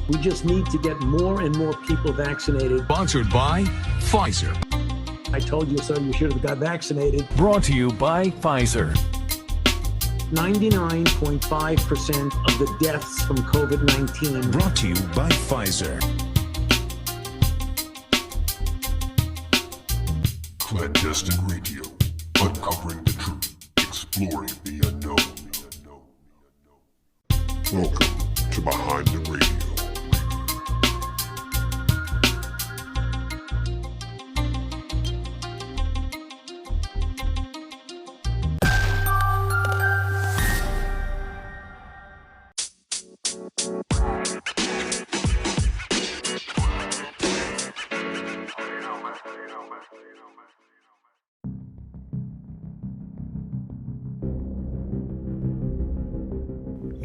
We just need to get more and more people vaccinated. Sponsored by Pfizer. I told you so, you should have got vaccinated. Brought to you by Pfizer. 99.5% of the deaths from COVID-19. Brought to you by Pfizer. Clandestine Radio, uncovering the truth, exploring the unknown. Welcome to Behind the Radio.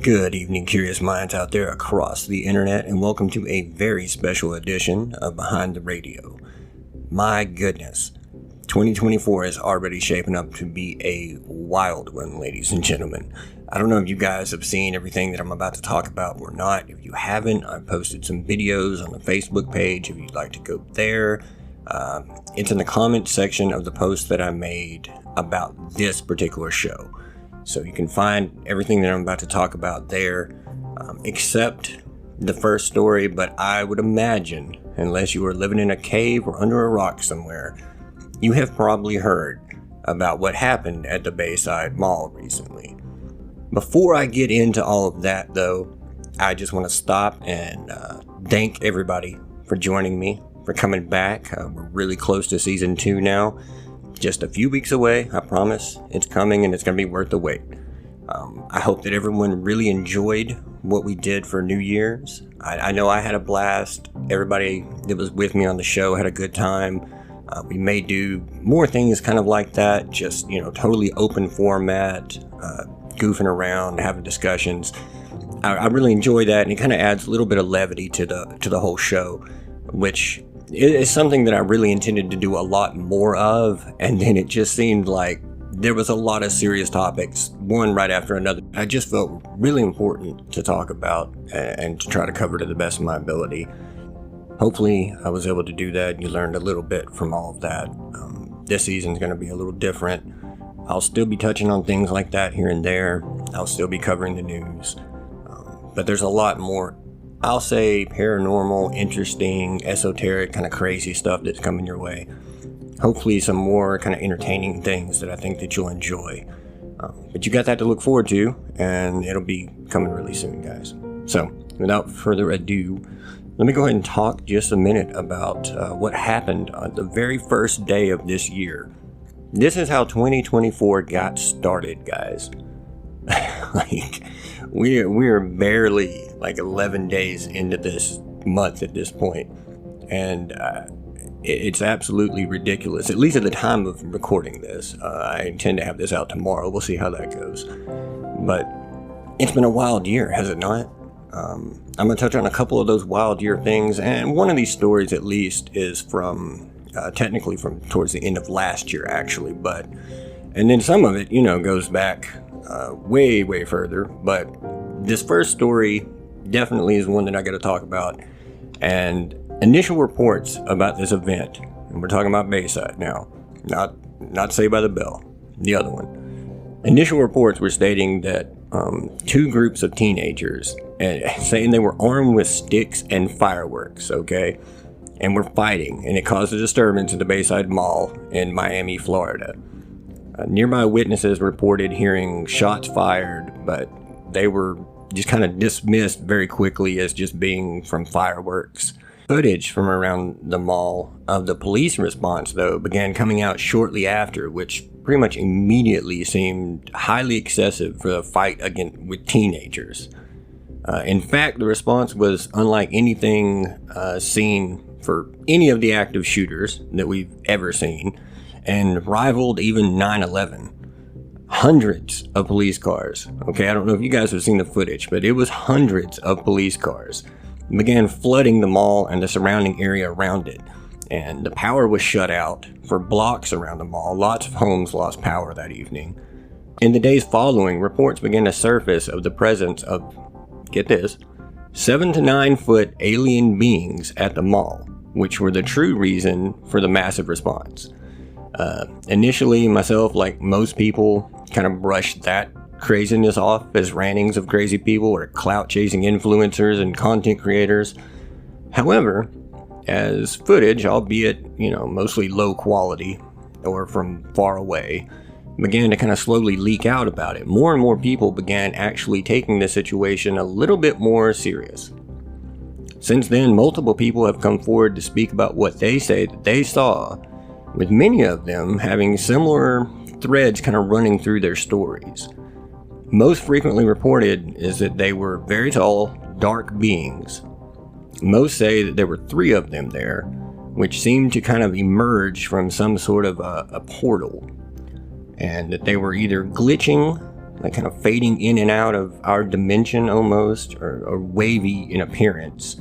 Good evening, curious minds out there across the internet, and welcome to a very special edition of Behind the Radio. My goodness, 2024 is already shaping up to be a wild one, ladies and gentlemen. I don't know if you guys have seen everything that I'm about to talk about or not. If you haven't, I posted some videos on the Facebook page if you'd like to go there. It's in the comment section of the post that I made about this particular show. So you can find everything that I'm about to talk about there, except the first story. But I would imagine, unless you are living in a cave or under a rock somewhere, you have probably heard about what happened at the Bayside Mall recently. Before I get into all of that, though, I just want to stop and thank everybody for joining me, for coming back. We're really close to season 2 now. Just a few weeks away, I promise. It's coming and it's going to be worth the wait. I hope that everyone really enjoyed what we did for New Year's. I know I had a blast. Everybody that was with me on the show had a good time. We may do more things kind of like that, just, totally open format, goofing around, having discussions. I really enjoy that, and it kind of adds a little bit of levity to the whole show, which it's something that I really intended to do a lot more of, and then it just seemed like there was a lot of serious topics, one right after another. I just felt really important to talk about and to try to cover to the best of my ability. Hopefully, I was able to do that. You learned a little bit from all of that. This season's going to be a little different. I'll still be touching on things like that here and there. I'll still be covering the news. But there's a lot more, I'll say, paranormal, interesting, esoteric, kind of crazy stuff that's coming your way. Hopefully some more kind of entertaining things that I think that you'll enjoy. But you got that to look forward to, and it'll be coming really soon, guys. So, without further ado, let me go ahead and talk just a minute about what happened on the very first day of this year. This is how 2024 got started, guys. We're barely 11 days into this month at this point, and it's absolutely ridiculous, at least at the time of recording this. I intend to have this out tomorrow. We'll see how that goes. But it's been a wild year, has it not? I'm going to touch on a couple of those wild year things, and one of these stories at least is from, technically from towards the end of last year, actually, and then some of it, goes back way, way further, but this first story definitely is one that I got to talk about. And initial reports about this event, and we're talking about Bayside now, not Saved by the Bell, the other one. Initial reports were stating that 2 groups of teenagers, saying they were armed with sticks and fireworks, okay, and were fighting, and it caused a disturbance at the Bayside Mall in Miami, Florida. Nearby witnesses reported hearing shots fired, but they were just kind of dismissed very quickly as just being from fireworks. Footage from around the mall of the police response, though, began coming out shortly after, which pretty much immediately seemed highly excessive for a fight again with teenagers. In fact, the response was unlike anything seen for any of the active shooters that we've ever seen, and rivaled even 9/11. Hundreds of police cars, okay, I don't know if you guys have seen the footage, but it was hundreds of police cars, began flooding the mall and the surrounding area around it. And the power was shut out for blocks around the mall. Lots of homes lost power that evening. In the days following, reports began to surface of the presence of, get this, 7 to 9 foot alien beings at the mall, which were the true reason for the massive response. Initially, myself, like most people, kind of brushed that craziness off as rantings of crazy people or clout-chasing influencers and content creators. However, as footage, albeit, mostly low quality or from far away, began to kind of slowly leak out about it, more and more people began actually taking the situation a little bit more serious. Since then, multiple people have come forward to speak about what they say that they saw, with many of them having similar threads kind of running through their stories. Most frequently reported is that they were very tall, dark beings. Most say that there were 3 of them there, which seemed to kind of emerge from some sort of a portal, and that they were either glitching, like kind of fading in and out of our dimension almost, or wavy in appearance,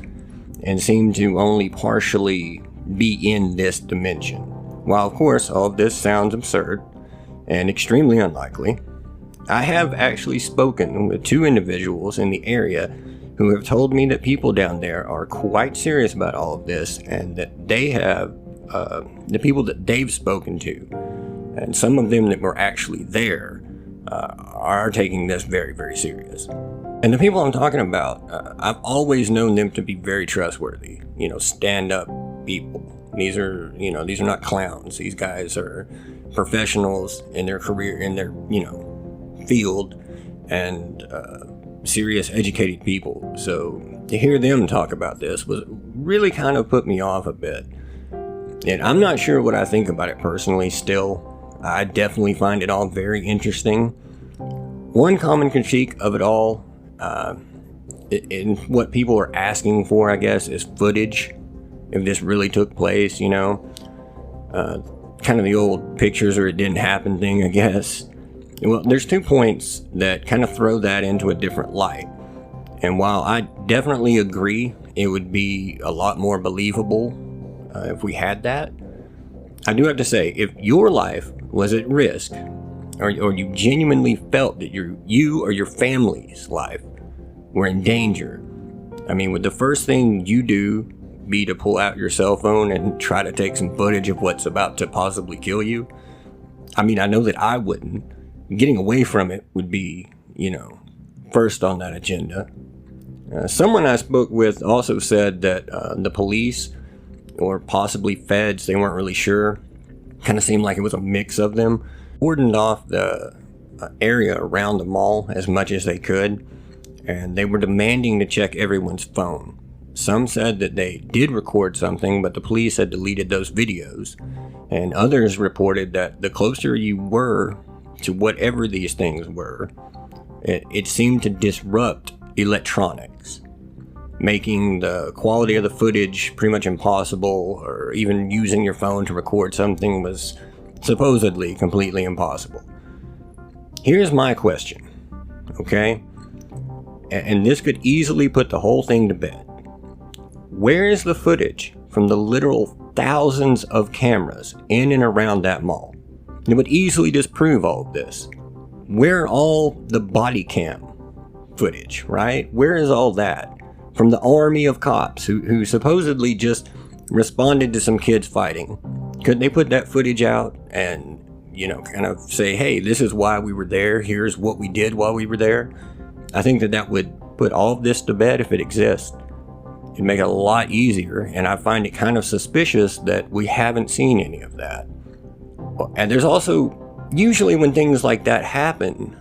and seemed to only partially be in this dimension. While of course all of this sounds absurd and extremely unlikely, I have actually spoken with 2 individuals in the area who have told me that people down there are quite serious about all of this, and that they have, the people that they've spoken to, and some of them that were actually there, are taking this very, very serious. And the people I'm talking about, I've always known them to be very trustworthy, stand-up people. These are not clowns. These guys are professionals in their career, in their, field, and serious, educated people. So to hear them talk about this was really kind of put me off a bit. And I'm not sure what I think about it personally still. I definitely find it all very interesting. One common critique of it all, and what people are asking for, I guess, is footage. If this really took place, kind of the old pictures or it didn't happen thing, I guess. Well, there's 2 points that kind of throw that into a different light. And while I definitely agree it would be a lot more believable if we had that, I do have to say, if your life was at risk, or you genuinely felt that you or your family's life were in danger, would the first thing you do be to pull out your cell phone and try to take some footage of what's about to possibly kill you? I know that I wouldn't. Getting away from it would be, first on that agenda. Someone I spoke with also said that the police, or possibly feds, they weren't really sure, kind of seemed like it was a mix of them, cordoned off the area around the mall as much as they could, and they were demanding to check everyone's phone. Some said that they did record something, but the police had deleted those videos, and others reported that the closer you were to whatever these things were, it seemed to disrupt electronics, making the quality of the footage pretty much impossible, or even using your phone to record something was supposedly completely impossible. Here's my question, okay? And this could easily put the whole thing to bed. Where is the footage from the literal thousands of cameras in and around that mall? It would easily disprove all of this. Where are all the body cam footage, right? Where is all that? From the army of cops who supposedly just responded to some kids fighting. Couldn't they put that footage out and, kind of say, hey, this is why we were there, here's what we did while we were there? I think that would put all of this to bed if it exists. It'd make it a lot easier, and I find it kind of suspicious that we haven't seen any of that. And there's also, usually when things like that happen,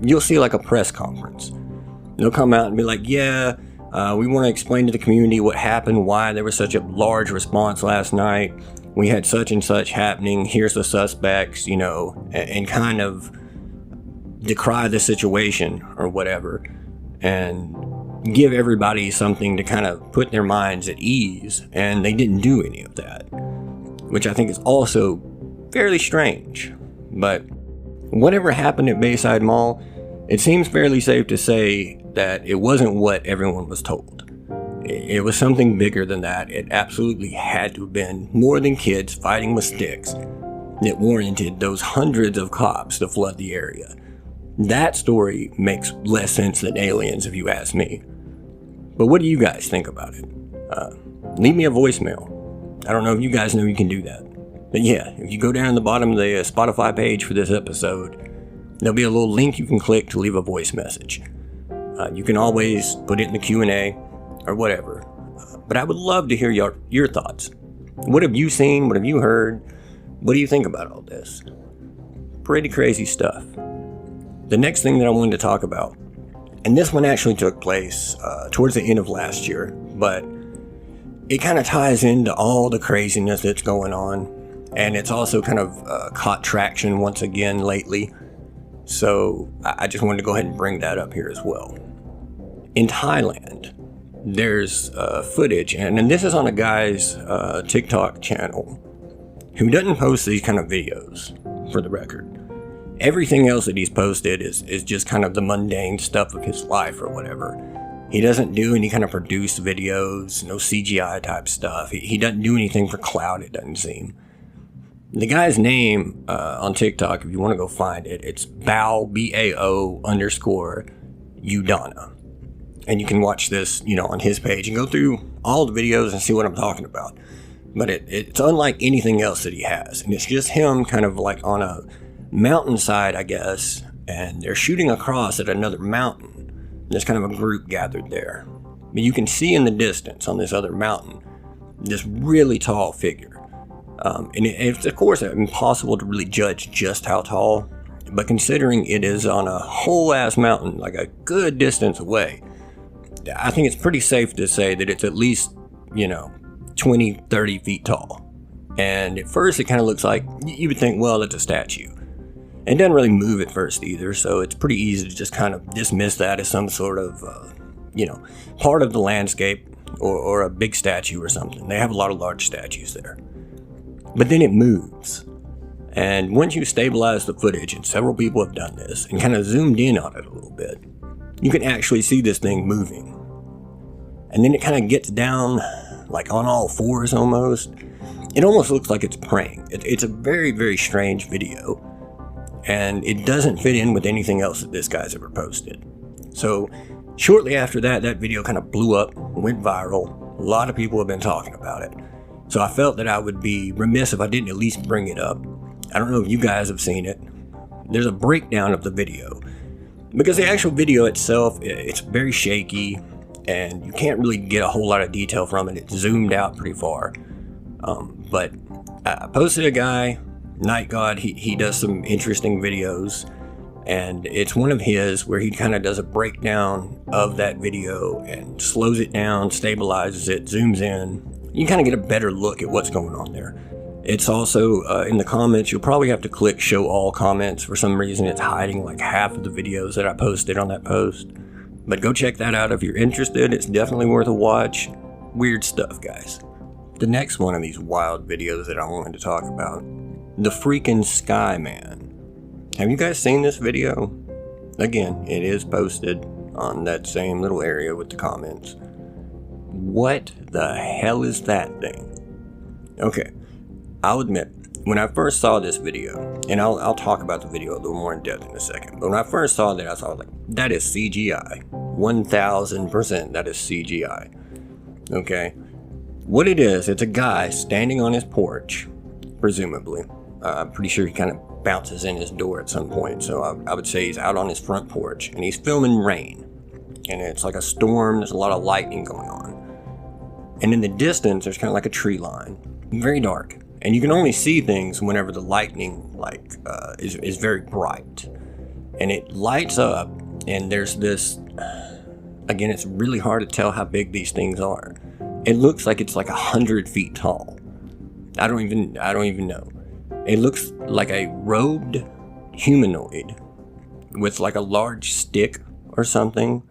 you'll see like a press conference. They'll come out and be like, yeah, we want to explain to the community what happened, why there was such a large response last night. We had such and such happening. Here's the suspects, and kind of decry the situation or whatever, and give everybody something to kind of put their minds at ease. And they didn't do any of that, which I think is also fairly strange. But whatever happened at Bayside Mall, it seems fairly safe to say that it wasn't what everyone was told. It was something bigger than that. It absolutely had to have been more than kids fighting with sticks that warranted those hundreds of cops to flood the area. That story makes less sense than aliens, if you ask me. But what do you guys think about it? Leave me a voicemail. I don't know if you guys know you can do that. But yeah, if you go down to the bottom of the Spotify page for this episode, there'll be a little link you can click to leave a voice message. You can always put it in the Q&A or whatever. But I would love to hear your thoughts. What have you seen? What have you heard? What do you think about all this? Pretty crazy stuff. The next thing that I wanted to talk about, and this one actually took place towards the end of last year, but it kind of ties into all the craziness that's going on, and it's also kind of caught traction once again lately. So I just wanted to go ahead and bring that up here as well. In Thailand, there's footage, and this is on a guy's TikTok channel who doesn't post these kind of videos, for the record. Everything else that he's posted is just kind of the mundane stuff of his life or whatever. He doesn't do any kind of produced videos, no CGI type stuff. He doesn't do anything for clout, it doesn't seem. The guy's name on TikTok, if you want to go find it, it's Bao, B-A-O _ Udana. And you can watch this, on his page and go through all the videos and see what I'm talking about. But it's unlike anything else that he has. And it's just him kind of like on a mountainside, I guess, and they're shooting across at another mountain. There's kind of a group gathered there. But you can see in the distance on this other mountain, this really tall figure. And it's, of course, impossible to really judge just how tall. But considering it is on a whole ass mountain, like a good distance away, I think it's pretty safe to say that it's at least, 20, 30 feet tall. And at first it kind of looks like, you would think, well, it's a statue. It doesn't really move at first either, so it's pretty easy to just kind of dismiss that as some sort of, part of the landscape or a big statue or something. They have a lot of large statues there. But then it moves. And once you stabilize the footage, and several people have done this, and kind of zoomed in on it a little bit, you can actually see this thing moving. And then it kind of gets down, like on all fours almost. It almost looks like it's praying. It's a very, very strange video. And it doesn't fit in with anything else that this guy's ever posted. So shortly after that video kind of blew up, went viral. A lot of people have been talking about it. So I felt that I would be remiss if I didn't at least bring it up. I don't know if you guys have seen it. There's a breakdown of the video. Because the actual video itself, it's very shaky, and you can't really get a whole lot of detail from it. It's zoomed out pretty far. But I posted a guy, Night God, he does some interesting videos, and it's one of his where he kind of does a breakdown of that video and slows it down, stabilizes it, zooms in. You kind of get a better look at what's going on there. It's also in the comments. You'll probably have to click show all comments. For some reason it's hiding like half of the videos that I posted on that post, but go check that out if you're interested. It's definitely worth a watch. Weird stuff, guys. The next one of these wild videos that I wanted to talk about, the freaking Sky Man. Have you guys seen this video? Again, it is posted on that same little area with the comments. What the hell is that thing? Okay, I'll admit, when I first saw this video, and I'll talk about the video a little more in depth in a second, but when I first saw that, I thought, like, that is CGI. 1000% that is CGI. Okay? What it is, it's a guy standing on his porch, presumably. I'm pretty sure he kind of bounces in his door at some point, so I would say he's out on his front porch, and he's filming rain. And it's like a storm, there's a lot of lightning going on. And in the distance, there's kind of like a tree line. Very dark. And you can only see things whenever the lightning is very bright. And it lights up, and there's this, again, it's really hard to tell how big these things are. It looks like it's like 100 feet tall. I don't even know. It looks like a robed humanoid with like a large stick or something.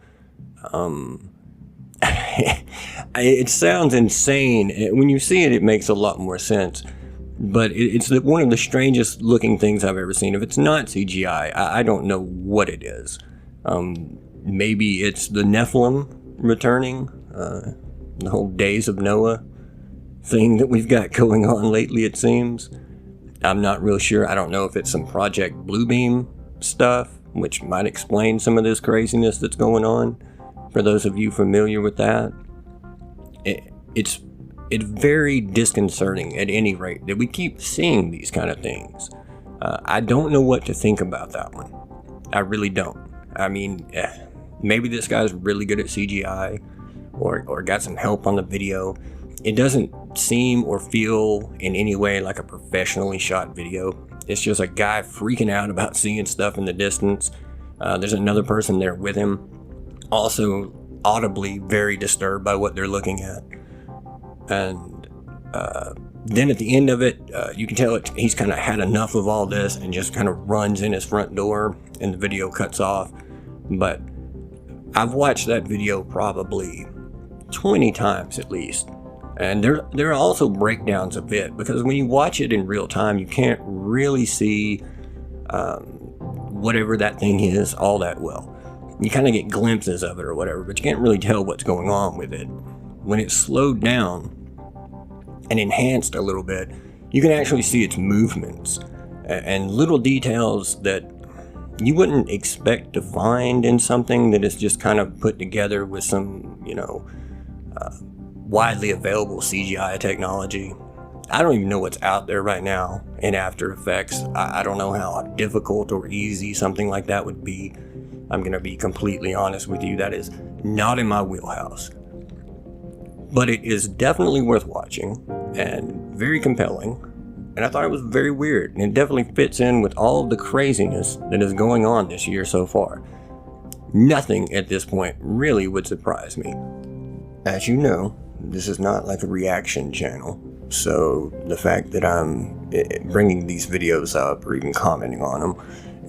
It sounds insane. When you see it, it makes a lot more sense. But it's one of the strangest looking things I've ever seen. If it's not CGI, I don't know what it is. Maybe it's the Nephilim returning. The whole Days of Noah thing that we've got going on lately, it seems. I'm not real sure. I don't know if it's some Project Bluebeam stuff, which might explain some of this craziness that's going on. for those of you familiar with that, it's very disconcerting at any rate that we keep seeing these kind of things. I don't know what to think about that one. I really don't. I mean, maybe this guy's really good at CGI or got some help on the video. It doesn't seem or feel in any way like a professionally shot video. It's just a guy freaking out about seeing stuff in the distance. There's another person there with him, also audibly very disturbed by what they're looking at. And then at the end of it, you can tell he's kind of had enough of all this and just kind of runs in his front door and the video cuts off. But I've watched that video probably 20 times at least. And there are also breakdowns of it, because when you watch it in real time, you can't really see whatever that thing is all that well. You kind of get glimpses of it or whatever, but you can't really tell what's going on with it. When it's slowed down and enhanced a little bit, you can actually see its movements and little details that you wouldn't expect to find in something that is just kind of put together with some, widely available CGI technology. I don't even know what's out there right now in After Effects. I don't know how difficult or easy something like that would be. I'm going to be completely honest with you. That is not in my wheelhouse. But it is definitely worth watching and very compelling. And I thought it was very weird. And it definitely fits in with all of the craziness that is going on this year so far. Nothing at this point really would surprise me. As you know, this is not like a reaction channel. So the fact that I'm bringing these videos up or even commenting on them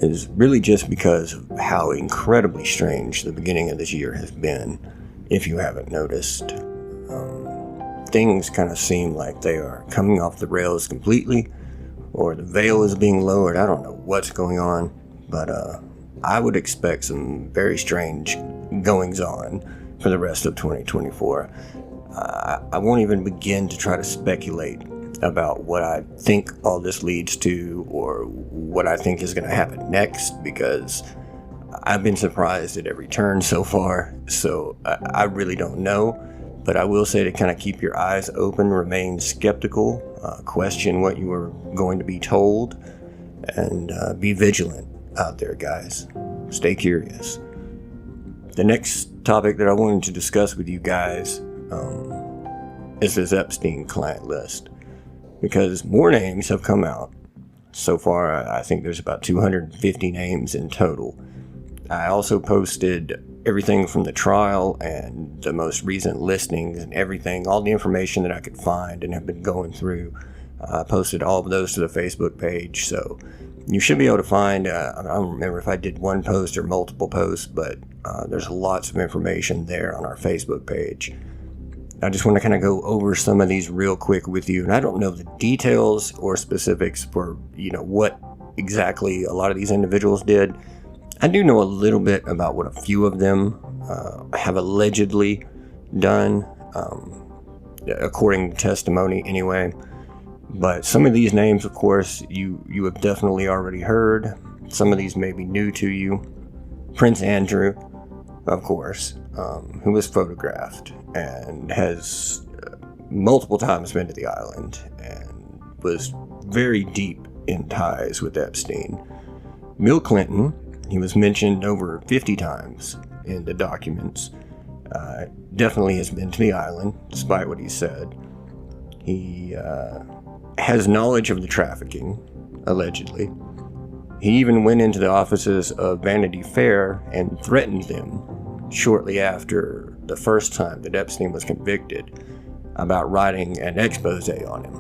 is really just because of how incredibly strange the beginning of this year has been. If you haven't noticed, things kind of seem like they are coming off the rails completely, or the veil is being lowered. I don't know what's going on, but I would expect some very strange goings on for the rest of 2024. I won't even begin to try to speculate about what I think all this leads to or what I think is going to happen next, because I've been surprised at every turn so far, so I really don't know. But I will say to kind of keep your eyes open, remain skeptical, question what you are going to be told, and be vigilant out there, guys. Stay curious. The next topic that I wanted to discuss with you guys is this Epstein client list, because more names have come out. So far, I think there's about 250 names in total. I also posted everything from the trial and the most recent listings and everything, all the information that I could find and have been going through. I posted all of those to the Facebook page, so you should be able to find, I don't remember if I did one post or multiple posts, but there's lots of information there on our Facebook page. I just want to kind of go over some of these real quick with you, and I don't know the details or specifics for, what exactly a lot of these individuals did. I do know a little bit about what a few of them have allegedly done, according to testimony anyway. But some of these names, of course, you have definitely already heard. Some of these may be new to you. Prince Andrew, of course, who was photographed and has multiple times been to the island and was very deep in ties with Epstein. Bill Clinton, he was mentioned over 50 times in the documents. Definitely has been to the island, despite what he said. He has knowledge of the trafficking, allegedly. He even went into the offices of Vanity Fair and threatened them shortly after the first time that Epstein was convicted about writing an expose on him,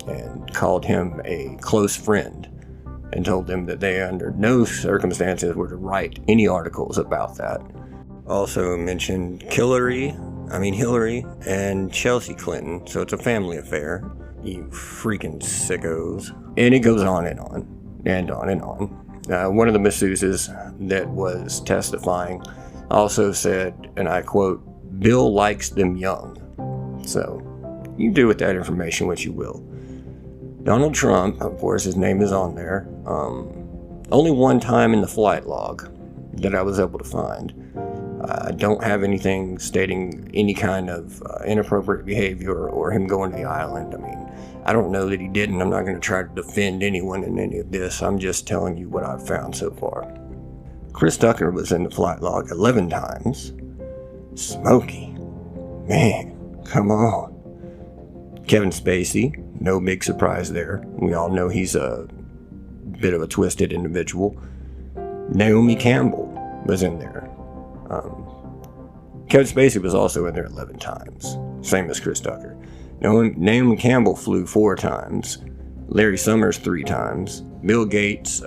and called him a close friend and told them that they under no circumstances were to write any articles about that. Also mentioned Hillary and Chelsea Clinton, so it's a family affair. You freaking sickos. And it goes on and on and on and on. One of the masseuses that was testifying also said, and I quote, "Bill likes them young." So you do with that information what you will. Donald Trump, of course, his name is on there. Only one time in the flight log that I was able to find. I don't have anything stating any kind of inappropriate behavior or him going to the island. I mean, I don't know that he didn't. I'm not going to try to defend anyone in any of this. I'm just telling you what I've found so far. Chris Tucker was in the flight log 11 times. Smokey. Man, come on. Kevin Spacey, no big surprise there. We all know he's a bit of a twisted individual. Naomi Campbell was in there. Kevin Spacey was also in there 11 times, same as Chris Tucker. Naomi Campbell flew 4 times, Larry Summers 3 times, Bill Gates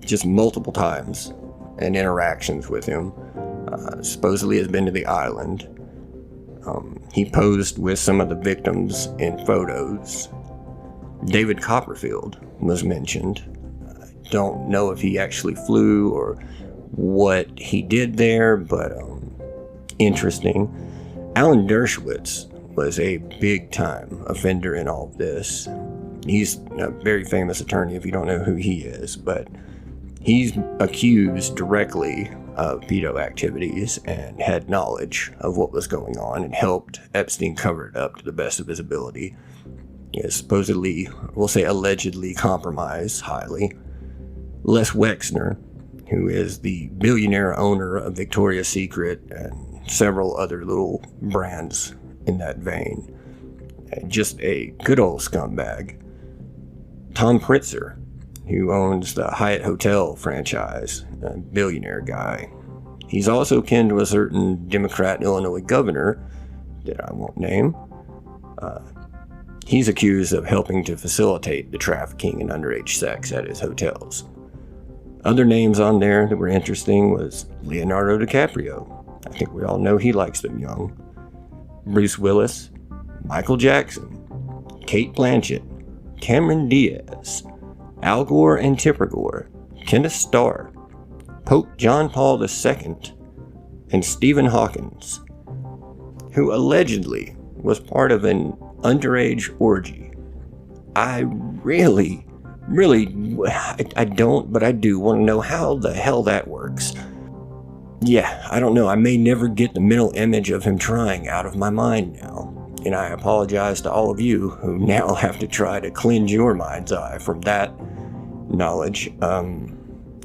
just multiple times, and interactions with him. Supposedly has been to the island. He posed with some of the victims in photos. David Copperfield was mentioned. I don't know if he actually flew or what he did there, but interesting. Alan Dershowitz was a big-time offender in all of this. He's a very famous attorney if you don't know who he is, but he's accused directly of pedo activities and had knowledge of what was going on and helped Epstein cover it up to the best of his ability. He is supposedly, we'll say allegedly, compromised highly. Les Wexner, who is the billionaire owner of Victoria's Secret and several other little brands in that vein. Just a good old scumbag. Tom Pritzker, who owns the Hyatt Hotel franchise, a billionaire guy. He's also kin to a certain Democrat Illinois governor that I won't name. He's accused of helping to facilitate the trafficking in underage sex at his hotels. Other names on there that were interesting was Leonardo DiCaprio. I think we all know he likes them young. Bruce Willis, Michael Jackson, Kate Blanchett, Cameron Diaz, Al Gore and Tipper Gore, Kenneth Starr, Pope John Paul II, and Stephen Hawkins, who allegedly was part of an underage orgy. I really, I don't, but I do want to know how the hell that works. Yeah, I don't know. I may never get the mental image of him trying out of my mind now. And I apologize to all of you who now have to try to cleanse your mind's eye from that knowledge.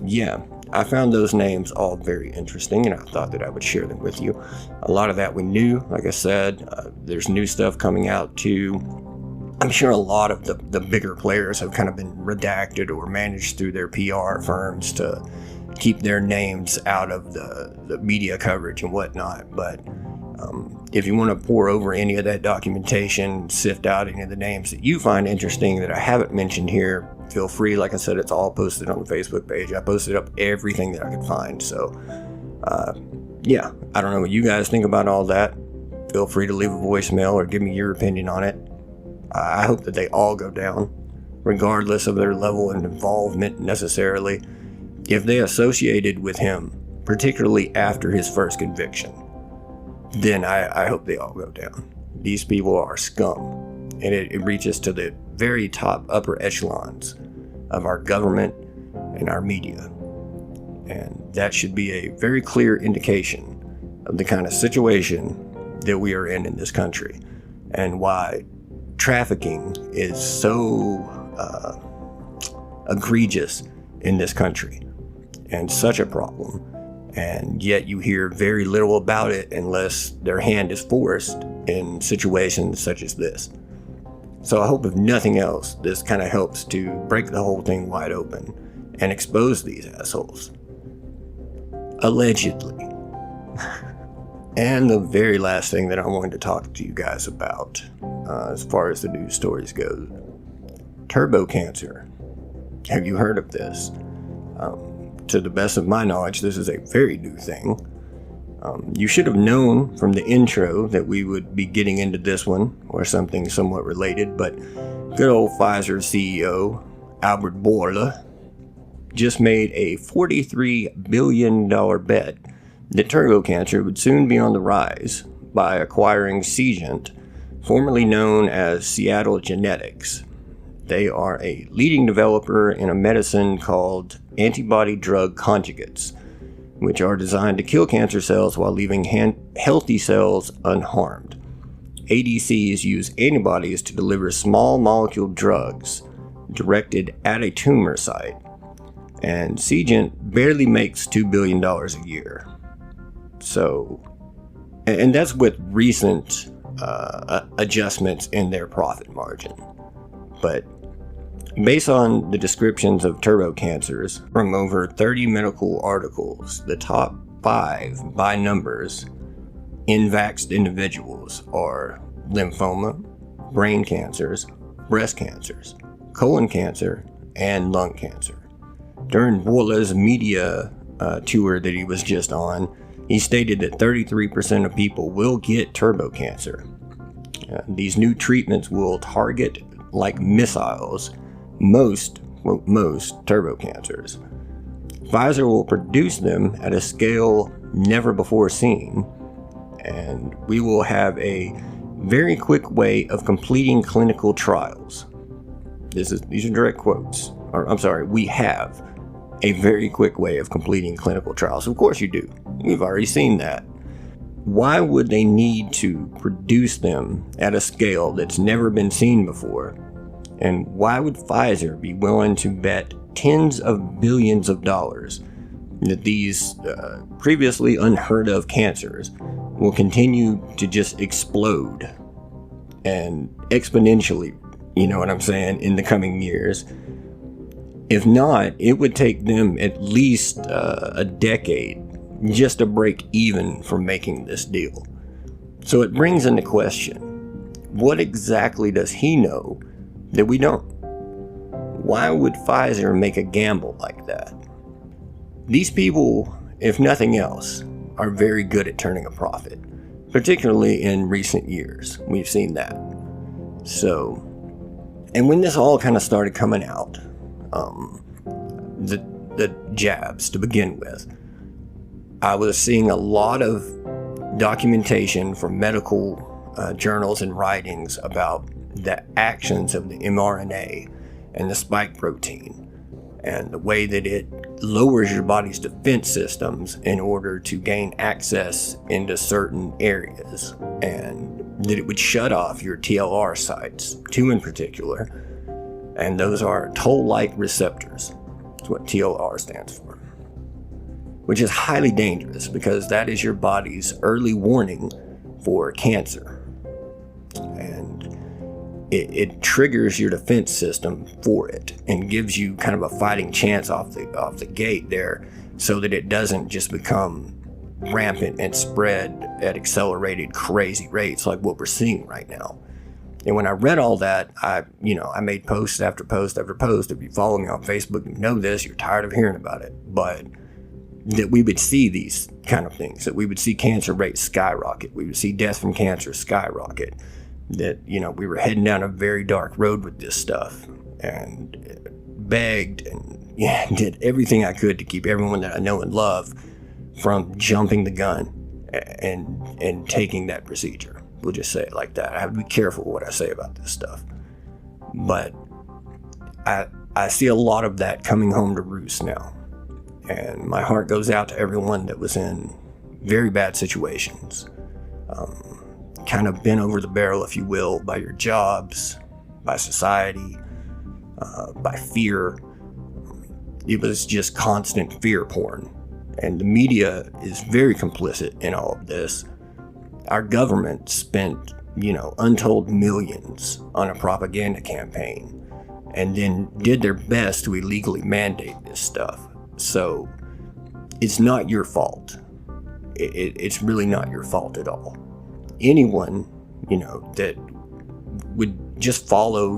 Yeah, I found those names all very interesting, and I thought that I would share them with you. A lot of that we knew, like I said. There's new stuff coming out too. I'm sure a lot of the bigger players have kind of been redacted or managed through their PR firms to keep their names out of the media coverage and whatnot. But if you want to pour over any of that documentation, sift out any of the names that you find interesting that I haven't mentioned here, feel free. Like I said, it's all posted on the Facebook page. I posted up everything that I could find. So yeah, I don't know what you guys think about all that. Feel free to leave a voicemail or give me your opinion on it. I hope that they all go down, regardless of their level of involvement necessarily. If they associated with him, particularly after his first conviction, then I hope they all go down. These people are scum, and it reaches to the very top upper echelons of our government and our media. And that should be a very clear indication of the kind of situation that we are in this country and why trafficking is so egregious in this country and such a problem, and yet you hear very little about it unless their hand is forced in situations such as this. So I hope if nothing else, this kind of helps to break the whole thing wide open and expose these assholes. Allegedly. And the very last thing that I wanted to talk to you guys about, as far as the news stories go, turbo cancer. Have you heard of this? To the best of my knowledge, this is a very new thing. You should have known from the intro that we would be getting into this one, or something somewhat related, but good old Pfizer CEO, Albert Bourla, just made a $43 billion bet that turbo cancer would soon be on the rise by acquiring Seagent, formerly known as Seattle Genetics. They are a leading developer in a medicine called antibody drug conjugates, which are designed to kill cancer cells while leaving healthy cells unharmed. ADCs use antibodies to deliver small molecule drugs directed at a tumor site, and Seagen barely makes $2 billion a year. So, and that's with recent adjustments in their profit margin. But based on the descriptions of turbo cancers from over 30 medical articles, the top 5 by numbers in vaxxed individuals are lymphoma, brain cancers, breast cancers, colon cancer, and lung cancer. During Boileau's media tour that he was just on, he stated that 33% of people will get turbo cancer. These new treatments will target, like missiles, most turbo cancers. Pfizer will produce them at a scale never before seen, and we will have a very quick way of completing clinical trials. These are direct quotes. We have a very quick way of completing clinical trials. Of course you do. We've already seen that. Why would they need to produce them at a scale that's never been seen before? And why would Pfizer be willing to bet tens of billions of dollars that these previously unheard of cancers will continue to just explode and exponentially, you know what I'm saying, in the coming years? If not, it would take them at least a decade just to break even from making this deal. So it brings into question, what exactly does he know that we don't? Why would Pfizer make a gamble like that? These people, if nothing else, are very good at turning a profit, particularly in recent years. We've seen that. So, and when this all kind of started coming out, the jabs to begin with, I was seeing a lot of documentation from medical journals and writings about the actions of the mRNA and the spike protein and the way that it lowers your body's defense systems in order to gain access into certain areas, and that it would shut off your TLR sites, 2 in particular, and those are toll-like receptors. That's what TLR stands for, which is highly dangerous because that is your body's early warning for cancer. And it triggers your defense system for it and gives you kind of a fighting chance off the gate there, so that it doesn't just become rampant and spread at accelerated crazy rates like what we're seeing right now. And when I read all that, I made post after post after post. If you follow me on Facebook, you know this, you're tired of hearing about it, but that we would see these kind of things, that we would see cancer rates skyrocket, we would see death from cancer skyrocket, that, we were heading down a very dark road with this stuff, and begged and did everything I could to keep everyone that I know and love from jumping the gun and taking that procedure. We'll just say it like that. I have to be careful what I say about this stuff. But I see a lot of that coming home to roost now. And my heart goes out to everyone that was in very bad situations. Kind of bent over the barrel, if you will, by your jobs, by society, by fear. It was just constant fear porn. And the media is very complicit in all of this. Our government spent, untold millions on a propaganda campaign, and then did their best to illegally mandate this stuff. So it's not your fault. It's really not your fault at all. Anyone, that would just follow,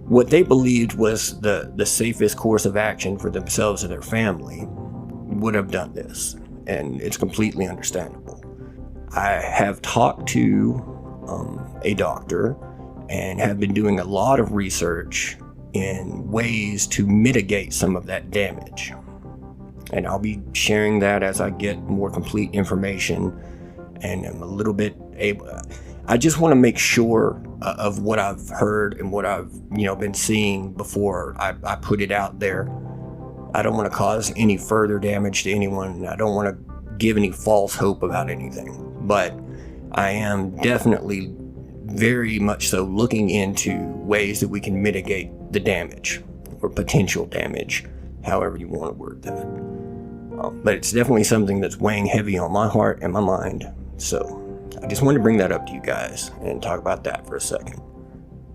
what they believed was the safest course of action for themselves and their family would have done this. And it's completely understandable. I have talked to a doctor and have been doing a lot of research in ways to mitigate some of that damage. And I'll be sharing that as I get more complete information and I'm a little bit able. I just want to make sure of what I've heard and what I've been seeing before I put it out there. I don't want to cause any further damage to anyone. I don't want to give any false hope about anything. But I am definitely very much so looking into ways that we can mitigate the damage or potential damage, however you want to word that. But it's definitely something that's weighing heavy on my heart and my mind. So I just wanted to bring that up to you guys and talk about that for a second.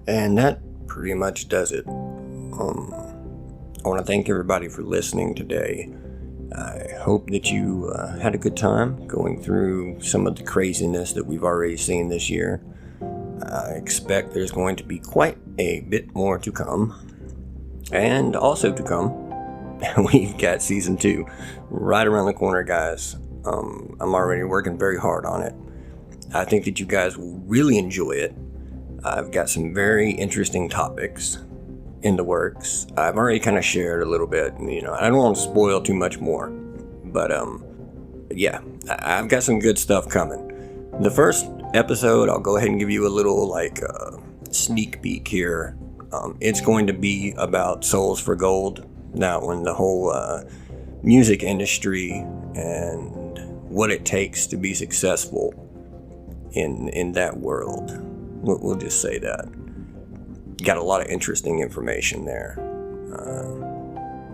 And that pretty much does it. I want to thank everybody for listening today. I hope that you had a good time going through some of the craziness that we've already seen this year. I expect there's going to be quite a bit more to come. And also to come, we've got season 2 right around the corner, guys. I'm already working very hard on it. I think that you guys will really enjoy it. I've got some very interesting topics in the works. I've already kind of shared a little bit, I don't want to spoil too much more, but yeah, I've got some good stuff coming. The first episode, I'll go ahead and give you a little sneak peek here. It's going to be about Souls for Gold, that one, the whole music industry and what it takes to be successful in that world. We'll just say that. Got a lot of interesting information there.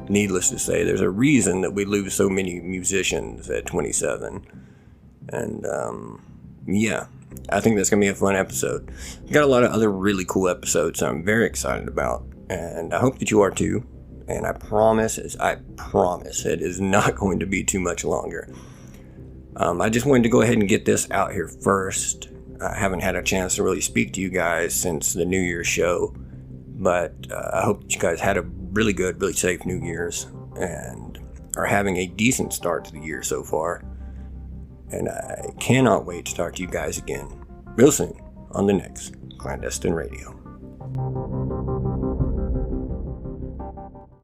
Needless to say, there's a reason that we lose so many musicians at 27. And yeah, I think that's going to be a fun episode. We've got a lot of other really cool episodes I'm very excited about. And I hope that you are too. And I promise it is not going to be too much longer. I just wanted to go ahead and get this out here first. I haven't had a chance to really speak to you guys since the New Year's show, but I hope that you guys had a really good, really safe New Year's and are having a decent start to the year so far. And I cannot wait to talk to you guys again real soon on the next Clandestine Radio.